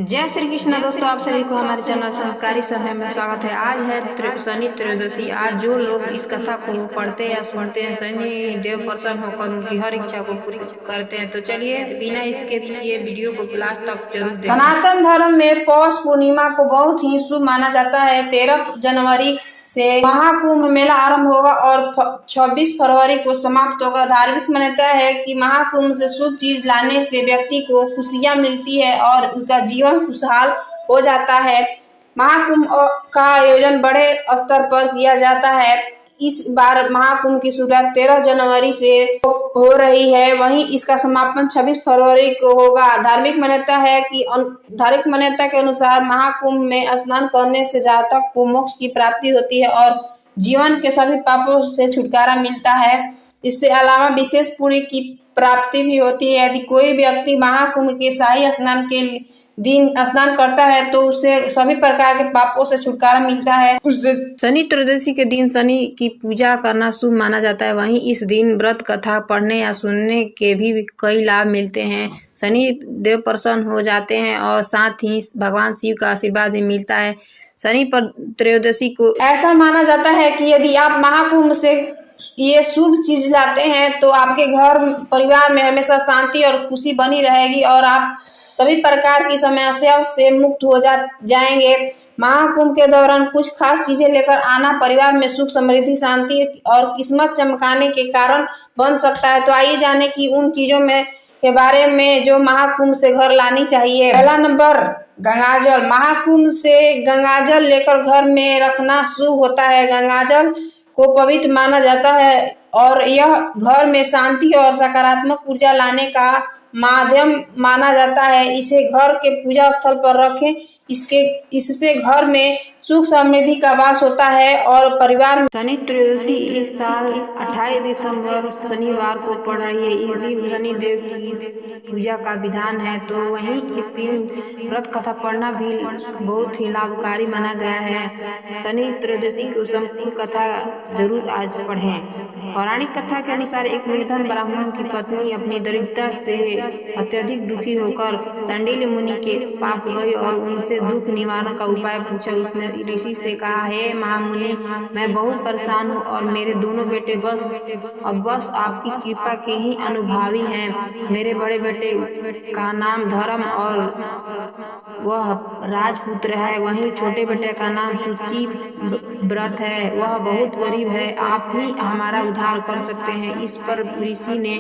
जय श्री कृष्ण दोस्तों, आप सभी को हमारे चैनल संस्कारी समय में स्वागत है। आज है शनि त्रयोदशी। आज जो लोग इस कथा को पढ़ते या सुनते हैं, शनि देव प्रसन्न होकर उनकी हर इच्छा को पूरी करते हैं। तो चलिए बिना इसके किए वीडियो को लास्ट तक जरूर देखें। सनातन धर्म में पौष पूर्णिमा को बहुत ही शुभ माना जाता है। 13 जनवरी से महाकुंभ मेला आरंभ होगा और 26 फरवरी को समाप्त होगा। धार्मिक मान्यता है कि महाकुंभ से शुभ चीज लाने से व्यक्ति को खुशियां मिलती है और उसका जीवन खुशहाल हो जाता है। महाकुंभ का आयोजन बड़े स्तर पर किया जाता है। इस बार महाकुंभ की शुरुआत 13 जनवरी से हो रही है, वहीं इसका समापन 26 फरवरी को होगा। धार्मिक मान्यता के अनुसार महाकुंभ में स्नान करने से जातक को मोक्ष की प्राप्ति होती है और जीवन के सभी पापों से छुटकारा मिलता है। इससे अलावा विशेष पुण्य की प्राप्ति भी होती है। यदि कोई व्यक्ति महाकुंभ के शाही स्नान के दिन स्नान करता है तो उसे सभी प्रकार के पापों से छुटकारा मिलता है। शनि त्रयोदशी के दिन शनि की पूजा करना शुभ माना जाता है। वहीं इस दिन व्रत कथा पढ़ने या सुनने के भी कई लाभ मिलते हैं। शनि देव प्रसन्न हो जाते हैं और साथ ही भगवान शिव का आशीर्वाद भी मिलता है। शनि पर त्रयोदशी को ऐसा माना जाता है कि यदि आप महाकुंभ से ये शुभ चीज लाते हैं तो आपके घर परिवार में हमेशा शांति और खुशी बनी रहेगी और आप सभी प्रकार की समस्या से मुक्त हो जाएंगे। महाकुंभ के दौरान कुछ खास चीजें लेकर आना परिवार में सुख समृद्धि शांति और किस्मत चमकाने के कारण बन सकता है। तो आइए जाने कि उन चीजों में के बारे में जो महाकुंभ से घर लानी चाहिए। पहला नंबर, गंगाजल। महाकुंभ से गंगाजल लेकर घर में रखना शुभ होता है। गंगाजल को पवित्र माना जाता है और यह घर में शांति और सकारात्मक ऊर्जा लाने का माध्यम माना जाता है। इसे घर के पूजा स्थल पर रखें। इससे घर में सुख समृद्धि का वास होता है और परिवार में। शनि त्रयोदशी इस साल 28 दिसंबर शनिवार को पड़ रही है। इस दिन शनि देव की पूजा का विधान है, तो वहीं इस दिन व्रत कथा पढ़ना भी बहुत ही लाभकारी माना गया है। शनि त्रयोदशी को संपूर्ण कथा जरूर आज पढ़ें। पौराणिक कथा के अनुसार एक निर्धन ब्राह्मण की पत्नी अपनी दरिद्रता से अत्यधिक दुखी होकर शांडिल्य मुनि के पास गई और उनसे दुख निवारण का उपाय पूछा। उसने ऋषि से कहा, हे महामुनि, मैं बहुत परेशान हूँ और मेरे दोनों बेटे बस आपकी कृपा के ही अनुभवी हैं। मेरे बड़े बेटे का नाम धर्म और वह राजपुत्र है, वहीं छोटे बेटे का नाम सूची व्रत है, वह बहुत गरीब है। आप ही हमारा उद्धार कर सकते हैं। इस पर ऋषि ने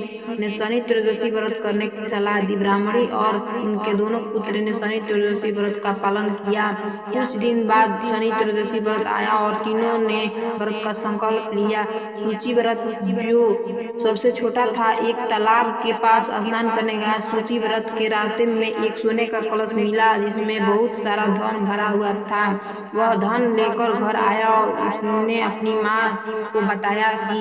शनि त्रयोदशी व्रत करने की सलाह दी। ब्राह्मणी और उनके दोनों पुत्र ने शनि त्रयोदशी व्रत का पालन किया। कुछ दिन बाद शनि त्रयोदशी व्रत आया और तीनों ने व्रत का संकल्प लिया। सूची व्रत जो सबसे छोटा था एक तालाब के पास स्नान करने गया। सूची व्रत के रास्ते में एक सोने का कलश मिला जिसमें बहुत सारा धन भरा हुआ था। वह धन लेकर घर आया और उसने अपनी माँ को बताया कि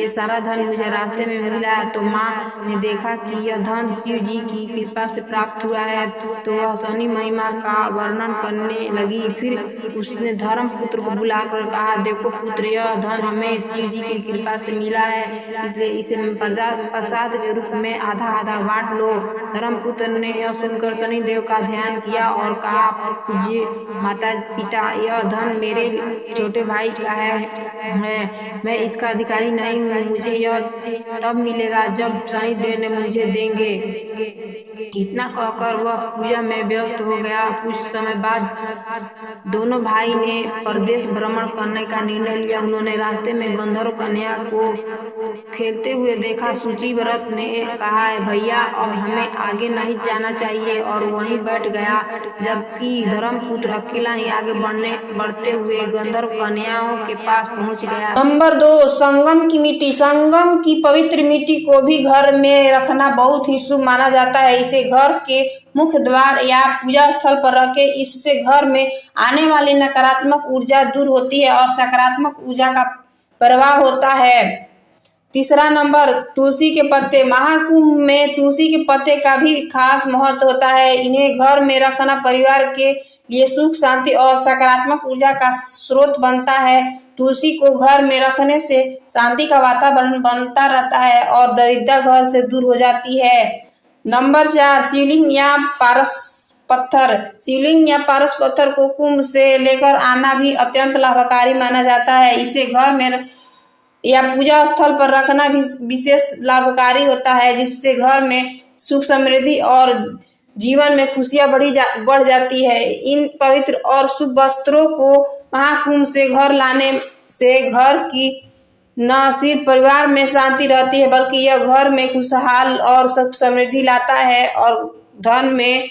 ये सारा धन मुझे रास्ते में मिला। तो माँ ने देखा कि यह धन शिव जी की कृपा से प्राप्त हुआ है, तो वह शनि महिमा का वर्णन करने लगी। फिर उसने धर्म पुत्र को बुलाकर कहा, देखो पुत्र, यह धन हमें शिव जी की कृपा से मिला है, इसलिए इसे प्रसाद के रूप में आधा आधा बांट लो। धर्म पुत्र ने यह सुनकर शनिदेव का ध्यान किया और कहा, पूज्य माता पिता, यह धन मेरे छोटे भाई का है, मैं इसका अधिकारी नहीं हूँ। मुझे यह तब मिलेगा जब शनिदेव ने मुझे देंगे। इतना कहकर वह पूजा में व्यस्त हो गया। कुछ समय बाद दोनों भाई ने प्रदेश भ्रमण करने का निर्णय लिया। उन्होंने रास्ते में गंधर्व कन्या को खेलते हुए देखा। सूची व्रत ने कहा, भैया अब हमें आगे नहीं जाना चाहिए, और वहीं बैठ गया। जबकि धर्मपुत्र अकेला ही आगे बढ़ते हुए गंधर्व कन्याओं के पास पहुंच गया। नंबर 2, संगम की मिट्टी। संगम की पवित्र मिट्टी को भी घर में रखना बहुत ही शुभ माना जाता है। इसे घर के मुख्य द्वार या पूजा स्थल पर रखें। इससे घर में आने वाली नकारात्मक ऊर्जा दूर होती है और सकारात्मक ऊर्जा का प्रवाह होता है। तीसरा नंबर, तुलसी के पत्ते। महाकुंभ में तुलसी के पत्ते का भी खास महत्व होता है। इन्हें घर में रखना परिवार के लिए सुख शांति और सकारात्मक ऊर्जा का स्रोत बनता है। तुलसी को घर में रखने से शांति का वातावरण बनता रहता है और दरिद्रता घर से दूर हो जाती है। नंबर 4, शिवलिंग या पारस पत्थर शिवलिंग या पारस पत्थर को कुंभ से लेकर आना भी अत्यंत लाभकारी माना जाता है। इसे घर में या पूजा स्थल पर रखना भी विशेष लाभकारी होता है, जिससे घर में सुख समृद्धि और जीवन में खुशियां बढ़ जाती है। इन पवित्र और शुभ वस्त्रों को महाकुंभ से घर लाने से घर की न सिर्फ परिवार में शांति रहती है, बल्कि यह घर में खुशहाल और सुख समृद्धि लाता है और धन में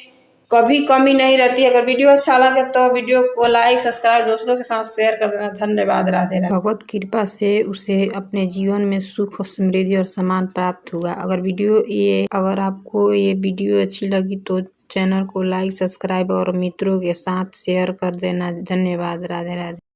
कभी कमी नहीं रहती। अगर वीडियो अच्छा लगे तो वीडियो को लाइक सब्सक्राइब दोस्तों के साथ शेयर कर देना। धन्यवाद। राधे राधे। भगवत कृपा से उसे अपने जीवन में सुख समृद्धि और सम्मान प्राप्त हुआ। अगर आपको ये वीडियो अच्छी लगी तो चैनल को लाइक सब्सक्राइब और मित्रों के साथ शेयर कर देना। धन्यवाद। राधे राधे।